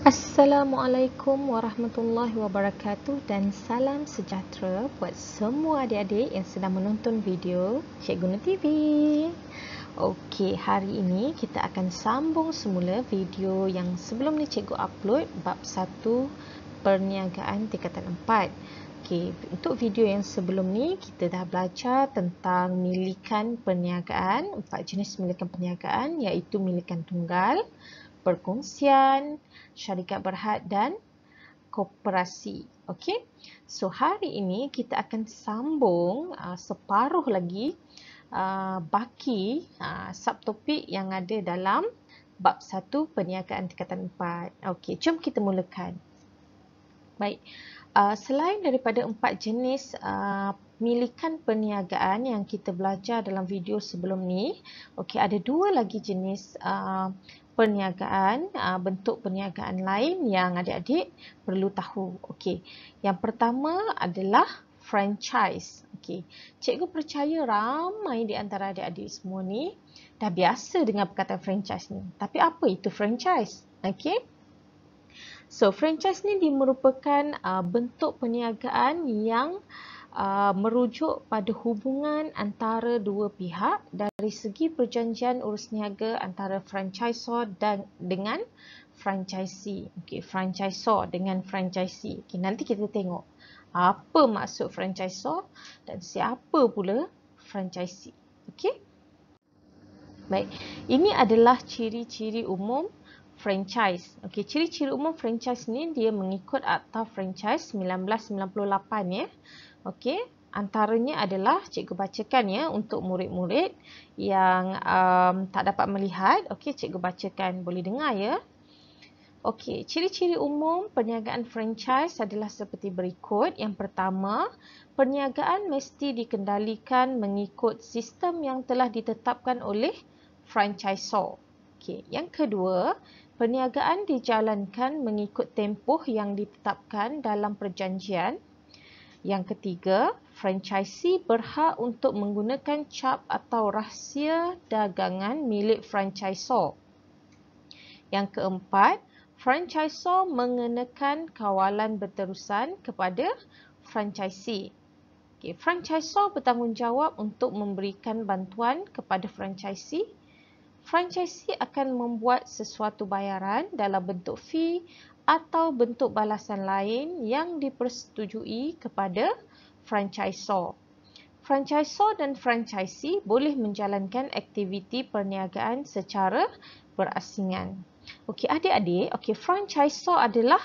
Assalamualaikum warahmatullahi wabarakatuh dan salam sejahtera buat semua adik-adik yang sedang menonton video Cikgu Nur TV. Okey, hari ini kita akan sambung semula video yang sebelum ni Cikgu upload bab 1 perniagaan tingkatan 4. Okey, untuk video yang sebelum ni kita dah belajar tentang milikan perniagaan, 4 jenis milikan perniagaan iaitu milikan tunggal, perkongsian, syarikat berhad dan koperasi. Okey. So hari ini kita akan sambung separuh lagi baki subtopik yang ada dalam bab 1 perniagaan tingkatan 4. Okey, jom kita mulakan. Baik. Selain daripada 4 jenis milikan perniagaan yang kita belajar dalam video sebelum ni, okey, ada 2 lagi jenis perniagaan, bentuk perniagaan lain yang adik-adik perlu tahu. Okey. Yang pertama adalah franchise. Okey. Cikgu percaya ramai di antara adik-adik semua ni dah biasa dengan perkataan franchise ni. Tapi apa itu franchise? Okey. So, franchise ni merupakan bentuk perniagaan yang merujuk pada hubungan antara dua pihak dari segi perjanjian urus niaga antara franchisor dan dengan franchisee. Okey, franchisor dengan franchisee. Okey, nanti kita tengok apa maksud franchisor dan siapa pula franchisee. Okey. Baik, ini adalah ciri-ciri umum franchise. Okey, ciri-ciri umum franchise ni dia mengikut Akta Franchise 1998 ya. Okey, antaranya adalah cikgu bacakan ya untuk murid-murid yang tak dapat melihat. Okey, cikgu bacakan, boleh dengar ya. Okey, ciri-ciri umum perniagaan franchise adalah seperti berikut. Yang pertama, perniagaan mesti dikendalikan mengikut sistem yang telah ditetapkan oleh franchisor. Okey, yang kedua, perniagaan dijalankan mengikut tempoh yang ditetapkan dalam perjanjian. Yang ketiga, franchisee berhak untuk menggunakan cap atau rahsia dagangan milik franchisor. Yang keempat, franchisor mengenakan kawalan berterusan kepada franchisee. Okay, franchisor bertanggungjawab untuk memberikan bantuan kepada franchisee. Franchisee akan membuat sesuatu bayaran dalam bentuk fee atau bentuk balasan lain yang dipersetujui kepada franchisor. Franchisor dan franchisee boleh menjalankan aktiviti perniagaan secara berasingan. Okey, adik-adik, okey, franchisor adalah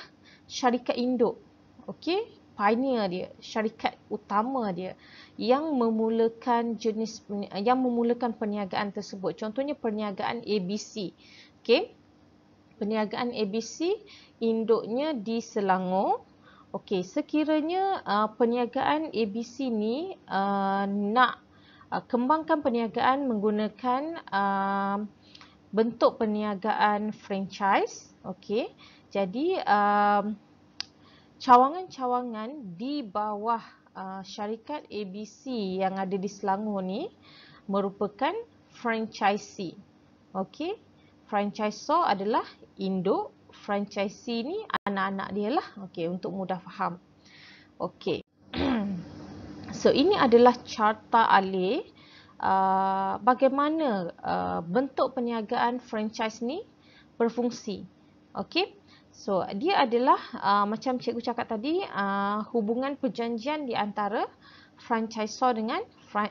syarikat induk. Okey, pioneer dia, syarikat utama dia yang memulakan perniagaan tersebut. Contohnya perniagaan ABC. Okey. Perniagaan ABC induknya di Selangor. Okey, sekiranya perniagaan ABC ni nak kembangkan perniagaan menggunakan bentuk perniagaan franchise. Okey. Jadi cawangan-cawangan di bawah syarikat ABC yang ada di Selangor ni merupakan franchisee. Okey, franchisor adalah induk, franchisee ni anak-anak dia lah. Okey, untuk mudah faham. Okey. So ini adalah carta alih bagaimana bentuk perniagaan franchise ni berfungsi. Okey. So, dia adalah macam cikgu cakap tadi, hubungan perjanjian di antara franchisor dengan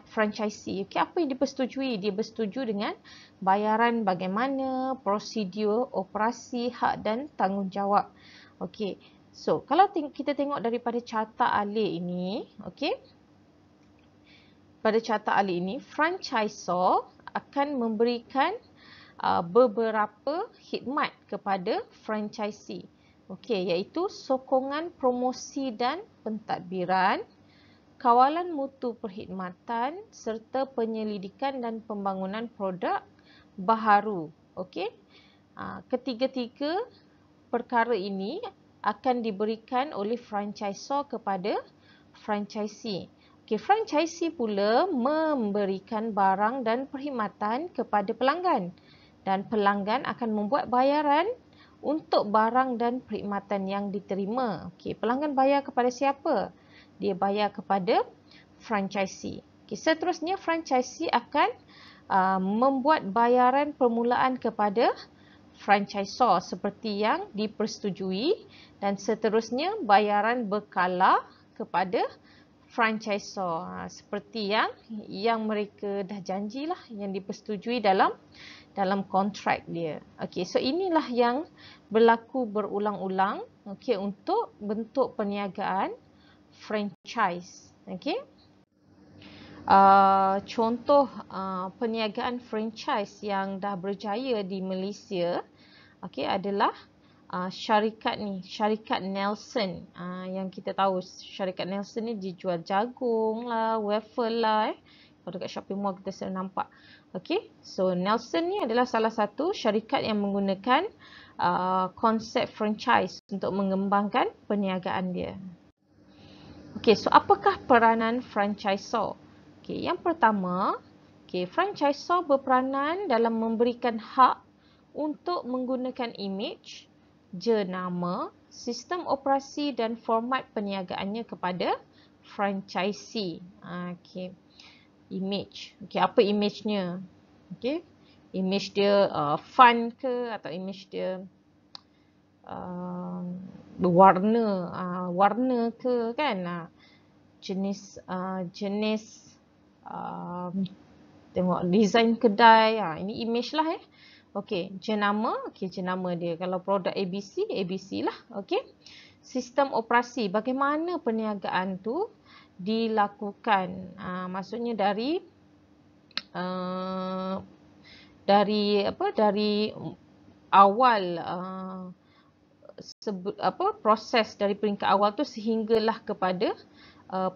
franchisee. Okey, apa yang dipersetujui? Dia bersetuju dengan bayaran bagaimana, prosedur, operasi, hak dan tanggungjawab. Okey. So, kalau kita tengok daripada carta alih ini, okey. Pada carta alih ini, franchisor akan memberikan beberapa khidmat kepada franchisee. Okey, iaitu sokongan promosi dan pentadbiran, kawalan mutu perkhidmatan serta penyelidikan dan pembangunan produk baharu. Okey. Ketiga-tiga perkara ini akan diberikan oleh franchisor kepada franchisee. Okey, franchisee pula memberikan barang dan perkhidmatan kepada pelanggan. Dan pelanggan akan membuat bayaran untuk barang dan perkhidmatan yang diterima. Okey, pelanggan bayar kepada siapa? Dia bayar kepada franchisee. Okey, seterusnya franchisee akan membuat bayaran permulaan kepada franchisor seperti yang dipersetujui, dan seterusnya bayaran berkala kepada franchisor seperti yang mereka dah janjilah, yang dipersetujui dalam kontrak dia. Okey, so inilah yang berlaku berulang-ulang, okey, untuk bentuk perniagaan franchise. Okey. Contoh perniagaan franchise yang dah berjaya di Malaysia, okey, adalah syarikat Nelson. Yang kita tahu syarikat Nelson ni dijual jagung lah, waffle lah. Kalau dekat shopping mall kita sering nampak. Okey, so Nelson ni adalah salah satu syarikat yang menggunakan konsep franchise untuk mengembangkan perniagaan dia. Okey, so apakah peranan franchisor? Okey, yang pertama, franchisor berperanan dalam memberikan hak untuk menggunakan imej, jenama, sistem operasi dan format perniagaannya kepada franchisee. Okey, imej. Okey, apa imejnya? Okey, imej dia fun ke, atau imej dia warna ke, kan? Jenis tengok design kedai, ini imej lah. Okey, jenama, jenama dia. Kalau produk ABC, ABC lah. Okey, sistem operasi, bagaimana perniagaan tu dilakukan. Maksudnya dari awal proses dari peringkat awal tu sehinggalah kepada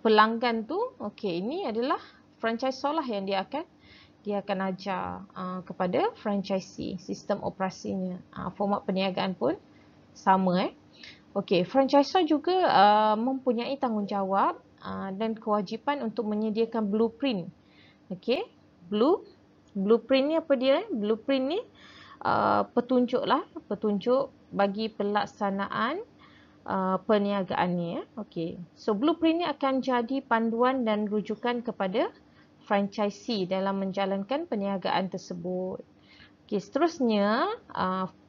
pelanggan tu. Okey, ini adalah franchisor lah yang dia akan ajar kepada franchisee sistem operasinya. Format perniagaan pun sama. Okey, franchisor juga mempunyai tanggungjawab dan kewajipan untuk menyediakan blueprint. Okey, blueprint ni apa dia? Blueprint ni petunjuk bagi pelaksanaan perniagaannya. Okey, so blueprint ni akan jadi panduan dan rujukan kepada franchisee dalam menjalankan perniagaan tersebut. Okey, seterusnya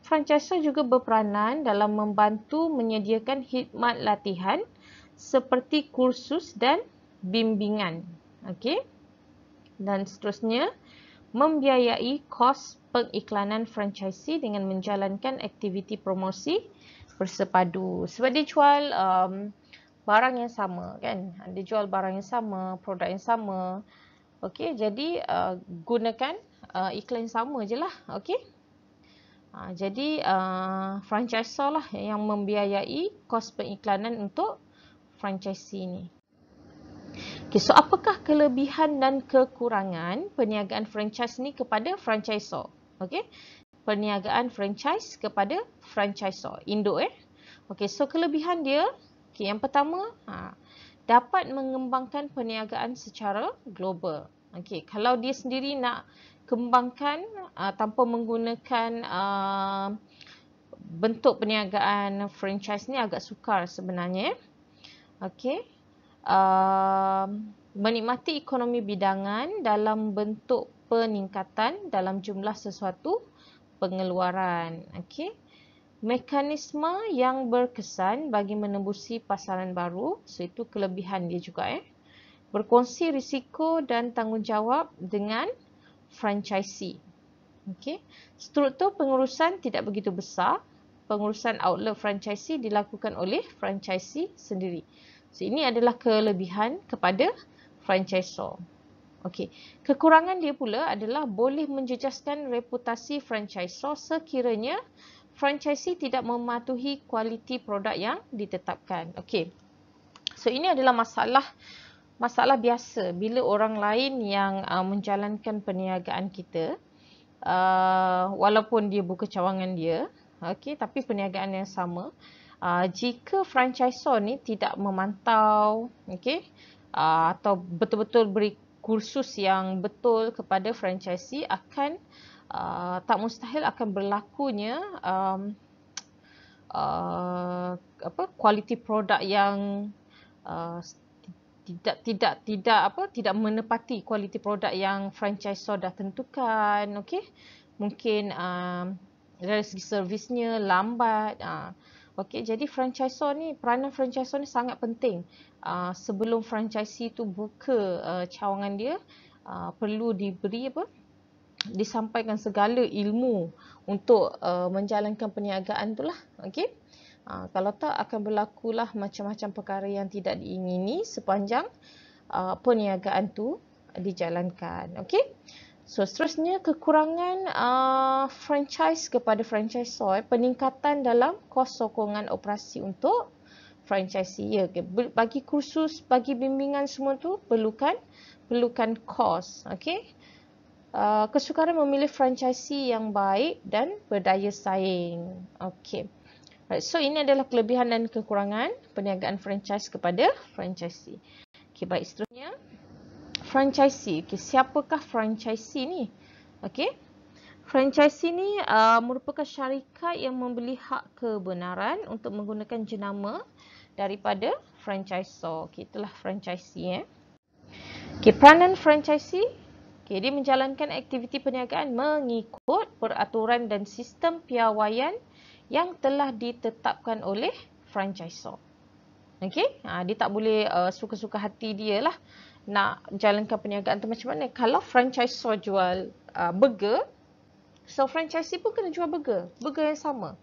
franchisor juga berperanan dalam membantu menyediakan khidmat latihan seperti kursus dan bimbingan. Okey, dan seterusnya membiayai kos pengiklanan franchisee dengan menjalankan aktiviti promosi bersepadu. Sebab dia jual barang yang sama, kan? Dia jual barang yang sama, produk yang sama. Okey, jadi gunakan iklan sama je lah. Okey. Jadi franchisor lah yang membiayai kos pengiklanan untuk franchisee ni. Okay, so apakah kelebihan dan kekurangan perniagaan franchise ni kepada franchisor? Okey, perniagaan franchise kepada franchisor induk. Okey, so kelebihan dia, yang pertama, dapat mengembangkan perniagaan secara global. Okey, kalau dia sendiri nak kembangkan tanpa menggunakan bentuk perniagaan franchise ni agak sukar sebenarnya. Okey, menikmati ekonomi bidangan dalam bentuk peningkatan dalam jumlah sesuatu pengeluaran. Okey, mekanisme yang berkesan bagi menembusi pasaran baru, so itu kelebihan dia juga. Berkongsi risiko dan tanggungjawab dengan franchisee. Okey, struktur pengurusan tidak begitu besar. Pengurusan outlet franchisee dilakukan oleh franchisee sendiri. So ini adalah kelebihan kepada franchisor. Okey, kekurangan dia pula adalah boleh menjejaskan reputasi franchisor sekiranya franchisee tidak mematuhi kualiti produk yang ditetapkan. Okey, so ini adalah masalah biasa bila orang lain yang menjalankan perniagaan kita, walaupun dia buka cawangan dia, okey, tapi perniagaan yang sama, jika franchisor ni tidak memantau, okey, atau betul-betul beri kursus yang betul kepada franchisee, akan tak mustahil akan berlakunya kualiti produk yang tidak menepati kualiti produk yang franchisor dah tentukan. Okey, mungkin dari segi servisnya lambat. Okey, jadi peranan franchisor ni sangat penting. Sebelum franchisee tu buka cawangan dia, perlu disampaikan segala ilmu untuk menjalankan perniagaan tu lah. Okey. Kalau tak akan berlakulah macam-macam perkara yang tidak diingini sepanjang perniagaan tu dijalankan. Okey. So seterusnya, kekurangan franchise kepada franchisor, peningkatan dalam kos sokongan operasi untuk franchisee. Ya, bagi kursus, bagi bimbingan semua tu perlukan kos. Okey. Kesukaran memilih franchisee yang baik dan berdaya saing. Okey. Right, so ini adalah kelebihan dan kekurangan perniagaan franchise kepada franchisee. Okey, baik, seterusnya franchisee. Okey, siapakah franchisee ni? Okey. Franchisee ni merupakan syarikat yang membeli hak kebenaran untuk menggunakan jenama daripada franchisor. Okey, itulah franchisee. Okey, peranan franchisee. Okay, dia menjalankan aktiviti perniagaan mengikut peraturan dan sistem piawaian yang telah ditetapkan oleh franchisor. Okey, dia tak boleh suka-suka hati dia lah nak jalankan perniagaan tu macam mana. Kalau franchisor jual burger, so franchisee pun kena jual burger yang sama.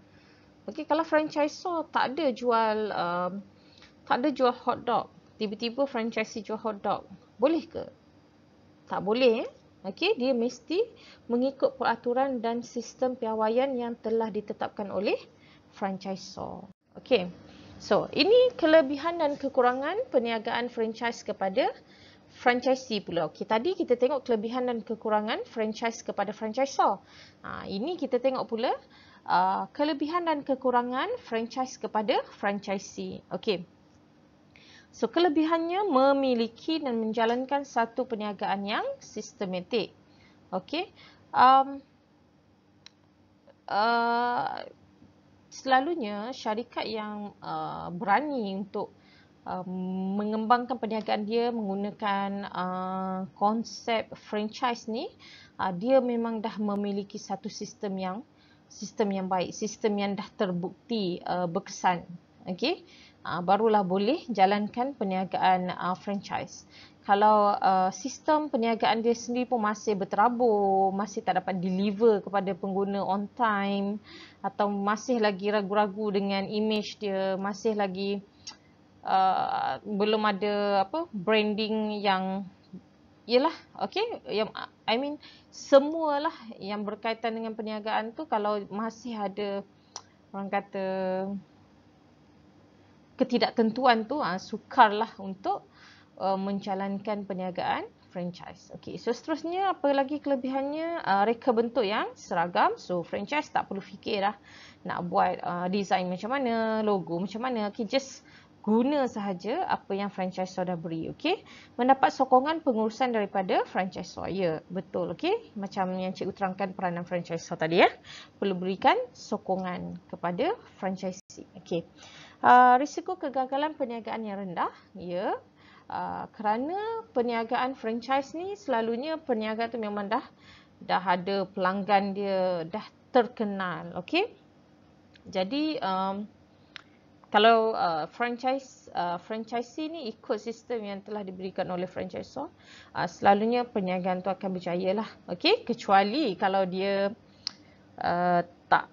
Okey, kalau franchisor tak ada jual hot dog, tiba-tiba franchisee jual hot dog, boleh ke? Tak boleh. Okey, dia mesti mengikut peraturan dan sistem piawaian yang telah ditetapkan oleh franchisor. Okey. So, ini kelebihan dan kekurangan perniagaan franchise kepada franchisee pula. Okey, tadi kita tengok kelebihan dan kekurangan franchise kepada franchisor. Ini kita tengok pula kelebihan dan kekurangan franchise kepada franchisee. Okey. So, kelebihannya memiliki dan menjalankan satu perniagaan yang sistematik. Okey. Selalunya syarikat yang berani untuk mengembangkan perniagaan dia menggunakan konsep franchise ni, dia memang dah memiliki satu sistem yang baik, sistem yang dah terbukti berkesan. Okey. Barulah boleh jalankan perniagaan franchise. Kalau sistem perniagaan dia sendiri pun masih berterabur, masih tak dapat deliver kepada pengguna on time, atau masih lagi ragu-ragu dengan image dia, masih lagi belum ada branding yang semualah yang berkaitan dengan perniagaan tu, kalau masih ada orang kata ketidaktentuan tu, sukarlah untuk menjalankan perniagaan franchise. Okey, so seterusnya apa lagi kelebihannya? Reka bentuk yang seragam. So franchise tak perlu fikir dah nak buat design macam mana, logo macam mana. Okey, just guna sahaja apa yang franchisor dah beri. Okey, mendapat sokongan pengurusan daripada franchisor. Ya, betul. Okey, macam yang cikgu terangkan peranan franchisor tadi ya. Perlu berikan sokongan kepada franchisee. Okey. Risiko kegagalan perniagaan yang rendah, ya. Kerana perniagaan franchise ni selalunya perniagaan tu memang dah ada pelanggan dia, dah terkenal. Okey. Jadi kalau franchisee ni ikut sistem yang telah diberikan oleh franchisor, selalunya perniagaan tu akan berjaya lah. Okey, kecuali kalau dia tak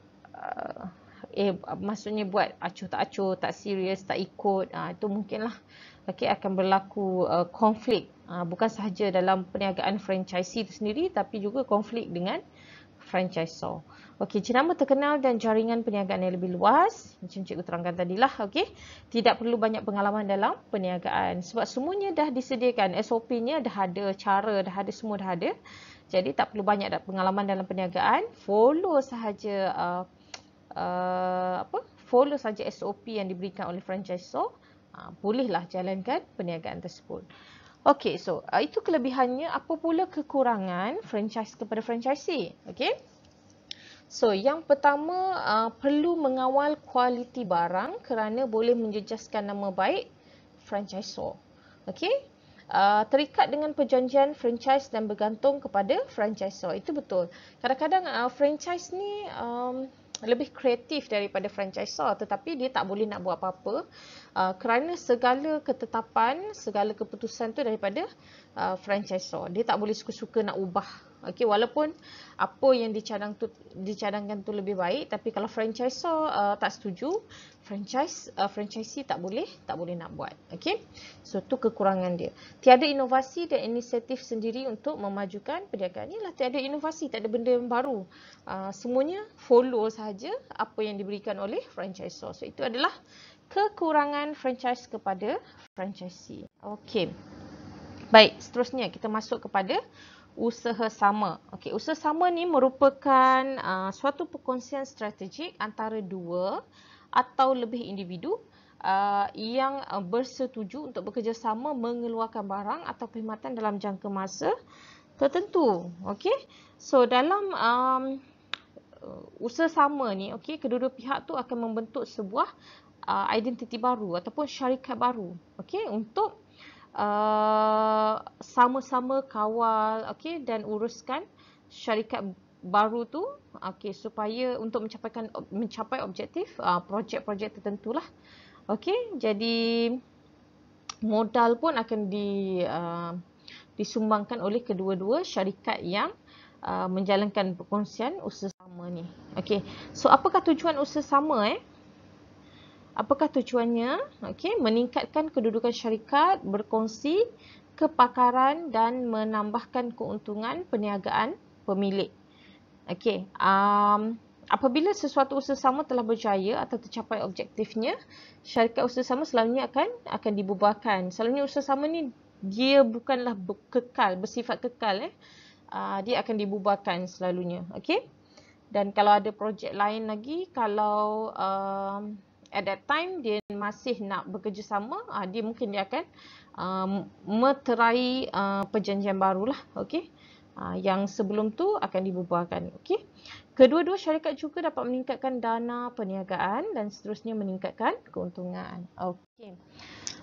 maksudnya buat acuh tak acuh, tak serius, tak ikut, itu mungkinlah akan berlaku konflik, bukan sahaja dalam perniagaan franchisee itu sendiri, tapi juga konflik dengan franchisor. Okey, jenama terkenal dan jaringan perniagaan yang lebih luas, macam cikgu terangkan tadilah. Okey, tidak perlu banyak pengalaman dalam perniagaan sebab semuanya dah disediakan, SOP-nya dah ada, cara dah ada, semua dah ada. Jadi tak perlu banyak pengalaman dalam perniagaan, follow sahaja follow saja SOP yang diberikan oleh franchisor, bolehlah jalankan perniagaan tersebut. Okey, so itu kelebihannya. Apa pula kekurangan franchise kepada franchisee? Okey, So, yang pertama perlu mengawal kualiti barang kerana boleh menjejaskan nama baik franchisor. Okey. Terikat dengan perjanjian franchise dan bergantung kepada franchisor. Itu betul. Kadang-kadang franchise ni lebih kreatif daripada franchisor, tetapi dia tak boleh nak buat apa-apa kerana segala ketetapan, segala keputusan tu daripada franchisor. Dia tak boleh suka-suka nak ubah. Okey, walaupun apa yang dicadangkan tu lebih baik, tapi kalau franchisor tak setuju, franchisee tak boleh nak buat. Okey. So tu kekurangan dia. Tiada inovasi dan inisiatif sendiri untuk memajukan perniagaan. Inilah tiada inovasi, tak ada benda yang baru. Semuanya follow sahaja apa yang diberikan oleh franchisor. So itu adalah kekurangan franchise kepada franchisee. Okey. Baik, seterusnya kita masuk kepada usaha sama. Okey, usaha sama ni merupakan suatu perkongsian strategik antara dua atau lebih individu yang bersetuju untuk bekerjasama mengeluarkan barang atau perkhidmatan dalam jangka masa tertentu. Okey. So dalam usaha sama ni, okey, kedua-dua pihak tu akan membentuk sebuah identiti baru ataupun syarikat baru. Okey, untuk sama-sama kawal, okey, dan uruskan syarikat baru tu, okey, supaya untuk mencapai objektif projek-projek tertentu lah. Okey, jadi modal pun akan disumbangkan oleh kedua-dua syarikat yang menjalankan perkongsian usaha sama ni. Okey, so apakah tujuan usaha sama? Apakah tujuannya? Okey, meningkatkan kedudukan syarikat, berkongsi kepakaran dan menambahkan keuntungan perniagaan pemilik. Okey, apabila sesuatu usaha sama telah berjaya atau tercapai objektifnya, syarikat usaha sama selalunya akan dibubarkan. Selalunya usaha sama ni dia bukanlah kekal, bersifat kekal. Dia akan dibubarkan selalunya. Okey. Dan kalau ada projek lain lagi, kalau at that time dia masih nak bekerjasama, dia akan meterai perjanjian barulah. Okey. Yang sebelum tu akan dibubarkan. Okey. Kedua-dua syarikat juga dapat meningkatkan dana perniagaan dan seterusnya meningkatkan keuntungan. Okey.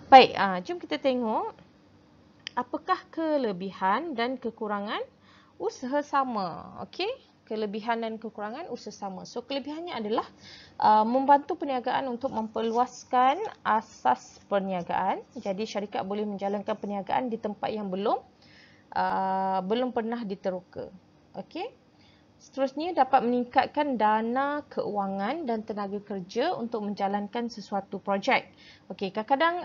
Baik, jom kita tengok apakah kelebihan dan kekurangan usaha sama. Okey. Kelebihan dan kekurangan usaha sama. So, kelebihannya adalah membantu perniagaan untuk memperluaskan asas perniagaan. Jadi, syarikat boleh menjalankan perniagaan di tempat yang belum pernah diteroka. Okey. Seterusnya, dapat meningkatkan dana keuangan dan tenaga kerja untuk menjalankan sesuatu projek. Okey, kadang-kadang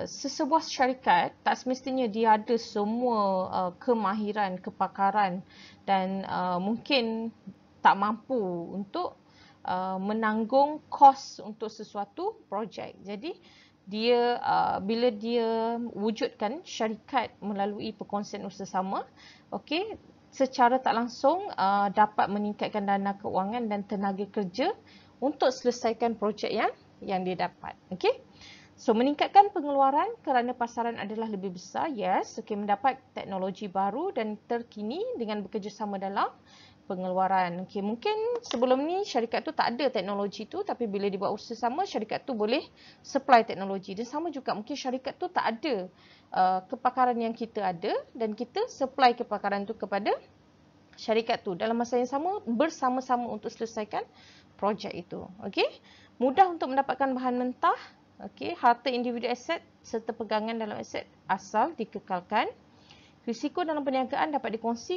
sesebuah syarikat tak semestinya dia ada semua kemahiran, kepakaran dan mungkin tak mampu untuk menanggung kos untuk sesuatu projek. Jadi dia bila dia wujudkan syarikat melalui perkongsian usaha sama, okey, secara tak langsung dapat meningkatkan dana keuangan dan tenaga kerja untuk selesaikan projek yang dia dapat. Okey. So, meningkatkan pengeluaran kerana pasaran adalah lebih besar. Yes. Okay, mendapat teknologi baru dan terkini dengan bekerjasama dalam pengeluaran. Okay, mungkin sebelum ni syarikat tu tak ada teknologi tu, tapi bila dibuat usaha sama, syarikat tu boleh supply teknologi. Dan sama juga mungkin syarikat tu tak ada kepakaran yang kita ada dan kita supply kepakaran tu kepada syarikat tu dalam masa yang sama, bersama-sama untuk selesaikan projek itu. Okay. Mudah untuk mendapatkan bahan mentah. Okey, harta individu aset serta pegangan dalam aset asal dikekalkan. Risiko dalam perniagaan dapat dikongsi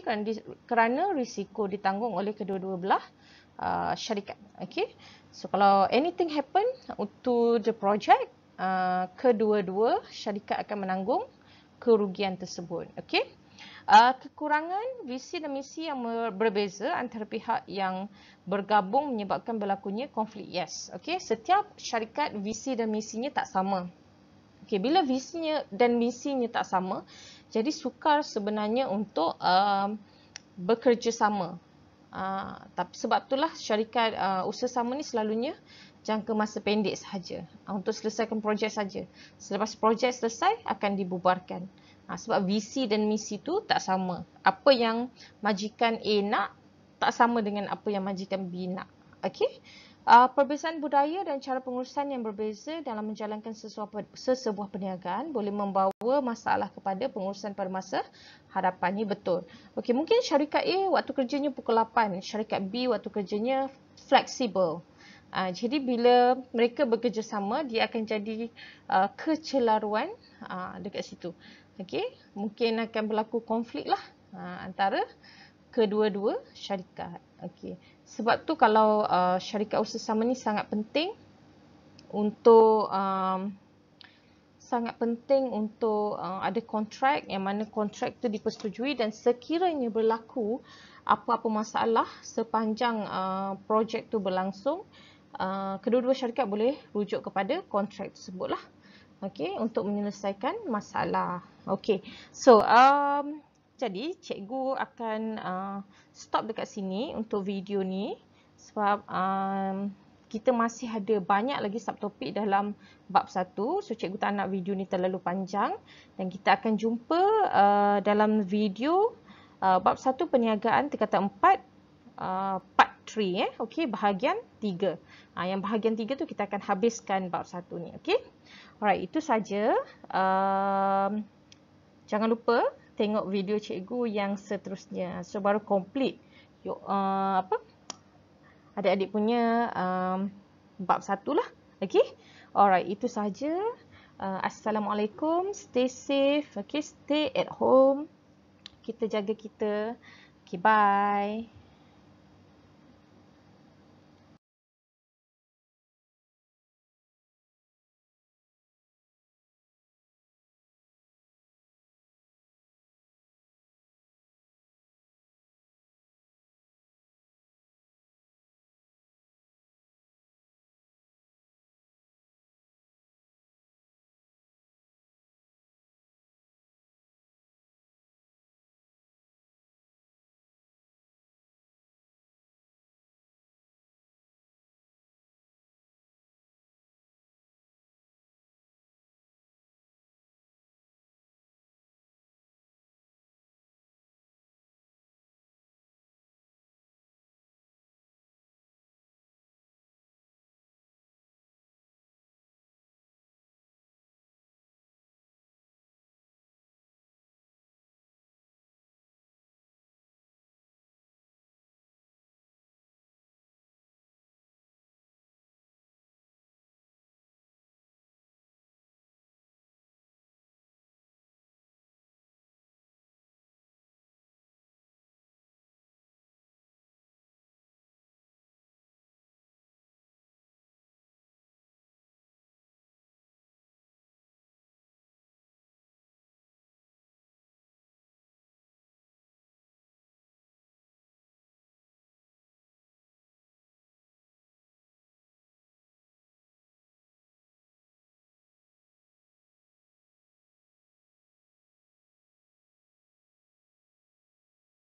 kerana risiko ditanggung oleh kedua-dua belah syarikat. Okey. So kalau anything happen to the project, kedua-dua syarikat akan menanggung kerugian tersebut. Okey. Kekurangan visi dan misi yang berbeza antara pihak yang bergabung menyebabkan berlakunya konflik. Yes. Okey, setiap syarikat visi dan misinya tak sama. Okey, bila visinya dan misinya tak sama, jadi sukar sebenarnya untuk bekerjasama. Tapi sebab itulah syarikat usaha sama ni selalunya jangka masa pendek sahaja untuk selesaikan projek saja. Selepas projek selesai akan dibubarkan. Sebab visi dan misi tu tak sama. Apa yang majikan A nak, tak sama dengan apa yang majikan B nak. Okey. Perbezaan budaya dan cara pengurusan yang berbeza dalam menjalankan sesebuah perniagaan boleh membawa masalah kepada pengurusan pada masa hadapan. Ni betul. Okey, mungkin syarikat A waktu kerjanya pukul 8, syarikat B waktu kerjanya fleksibel. Jadi bila mereka bekerjasama, dia akan jadi kecelaruan dekat situ. Okey, mungkin akan berlaku konflik lah antara kedua-dua syarikat. Okey. Sebab tu kalau syarikat usaha sama ni sangat penting untuk ada kontrak yang mana kontrak tu dipersetujui, dan sekiranya berlaku apa-apa masalah sepanjang projek tu berlangsung, kedua-dua syarikat boleh rujuk kepada kontrak tersebut lah. Okey, untuk menyelesaikan masalah. Okey. So, jadi cikgu akan stop dekat sini untuk video ni sebab kita masih ada banyak lagi subtopik dalam bab 1. So cikgu tak nak video ni terlalu panjang, dan kita akan jumpa dalam video bab 1 perniagaan tingkatan 4 part 3 okey, bahagian 3. Yang bahagian 3 tu kita akan habiskan bab 1 ni, okey. Alright, itu saja. Jangan lupa tengok video cikgu yang seterusnya. So baru complete adik-adik punya bab 1 lah. Okey. Alright, itu saja. Assalamualaikum. Stay safe. Okay, stay at home. Kita jaga kita. Okay, bye.